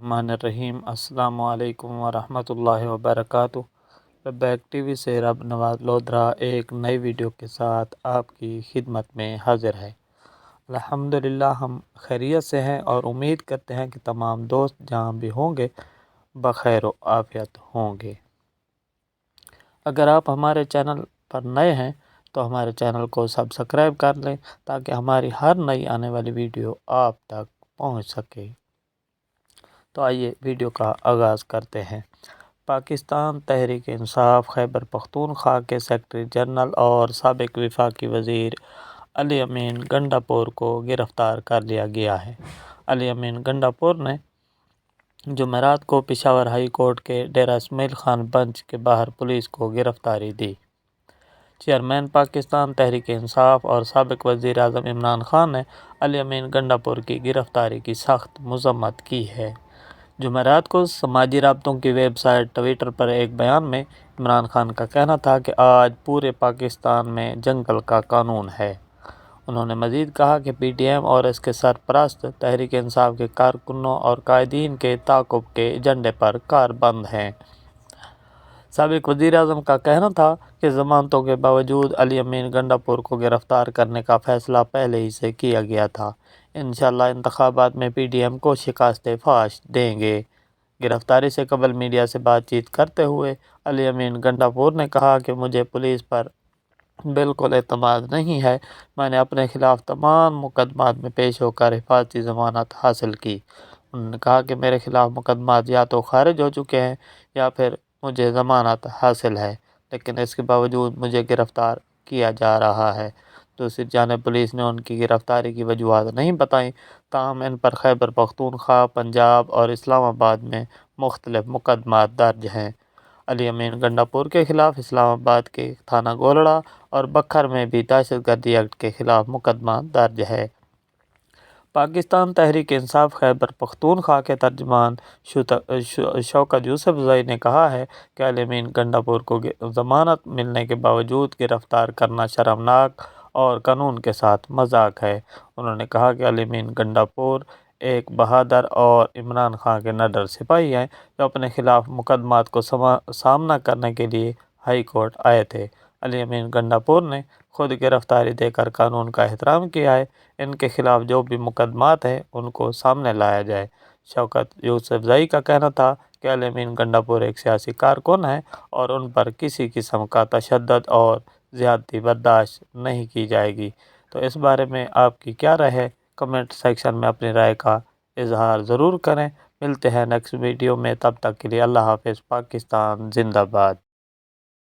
الرحمن الرحیم۔ السلام علیکم ورحمۃ اللہ وبرکاتہ۔ بیک ٹی وی سے رب نواز لودھرا ایک نئی ویڈیو کے ساتھ آپ کی خدمت میں حاضر ہے۔ الحمدللہ ہم خیریت سے ہیں اور امید کرتے ہیں کہ تمام دوست جہاں بھی ہوں گے بخیر و عافیت ہوں گے۔ اگر آپ ہمارے چینل پر نئے ہیں تو ہمارے چینل کو سبسکرائب کر لیں تاکہ ہماری ہر نئی آنے والی ویڈیو آپ تک پہنچ سکے۔ تو آئیے ویڈیو کا آغاز کرتے ہیں۔ پاکستان تحریک انصاف خیبر پختونخوا کے سیکرٹری جنرل اور سابق وفاقی وزیر علی امین گنڈاپور کو گرفتار کر لیا گیا ہے۔ علی امین گنڈاپور نے جمعرات کو پشاور ہائی کورٹ کے ڈیرہ اسماعیل خان بنچ کے باہر پولیس کو گرفتاری دی۔ چیئرمین پاکستان تحریک انصاف اور سابق وزیر اعظم عمران خان نے علی امین گنڈاپور کی گرفتاری کی سخت مذمت کی ہے۔ جمعرات کو سماجی رابطوں کی ویب سائٹ ٹویٹر پر ایک بیان میں عمران خان کا کہنا تھا کہ آج پورے پاکستان میں جنگل کا قانون ہے۔ انہوں نے مزید کہا کہ پی ٹی ایم اور اس کے سرپرست تحریک انصاف کے کارکنوں اور قائدین کے تعاقب کے ایجنڈے پر کاربند ہیں۔ سابق وزیر اعظم کا کہنا تھا کہ ضمانتوں کے باوجود علی امین گنڈاپور کو گرفتار کرنے کا فیصلہ پہلے ہی سے کیا گیا تھا۔ انشاءاللہ انتخابات میں پی ڈی ایم کو شکست فاش دیں گے۔ گرفتاری سے قبل میڈیا سے بات چیت کرتے ہوئے علی امین گنڈاپور نے کہا کہ مجھے پولیس پر بالکل اعتماد نہیں ہے۔ میں نے اپنے خلاف تمام مقدمات میں پیش ہو کر حفاظتی ضمانت حاصل کی۔ انہوں نے کہا کہ میرے خلاف مقدمات یا تو خارج ہو چکے ہیں یا پھر مجھے ضمانت حاصل ہے، لیکن اس کے باوجود مجھے گرفتار کیا جا رہا ہے۔ دوسری جانب پولیس نے ان کی گرفتاری کی وجوہات نہیں بتائیں، تاہم ان پر خیبر پختونخوا، پنجاب اور اسلام آباد میں مختلف مقدمات درج ہیں۔ علی امین گنڈاپور کے خلاف اسلام آباد کے تھانہ گولڑا اور بکھر میں بھی دہشت گردی ایکٹ کے خلاف مقدمہ درج ہے۔ پاکستان تحریک انصاف خیبر پختونخوا کے ترجمان شوکت یوسفزئی نے کہا ہے کہ علی امین گنڈاپور کو ضمانت ملنے کے باوجود گرفتار کرنا شرمناک اور قانون کے ساتھ مذاق ہے۔ انہوں نے کہا کہ علی امین گنڈاپور ایک بہادر اور عمران خان کے نڈر سپاہی ہیں جو اپنے خلاف مقدمات کو سامنا کرنے کے لیے ہائی کورٹ آئے تھے۔ علی امین گنڈاپور نے خود گرفتاری دے کر قانون کا احترام کیا ہے۔ ان کے خلاف جو بھی مقدمات ہیں ان کو سامنے لایا جائے۔ شوکت یوسفزئی کا کہنا تھا کہ علی امین گنڈاپور ایک سیاسی کارکن ہیں اور ان پر کسی قسم کا تشدد اور زیادتی برداشت نہیں کی جائے گی۔ تو اس بارے میں آپ کی کیا رائے ہے؟ کمنٹ سیکشن میں اپنی رائے کا اظہار ضرور کریں۔ ملتے ہیں نیکسٹ ویڈیو میں، تب تک کے لیے اللہ حافظ۔ پاکستان زندہ باد۔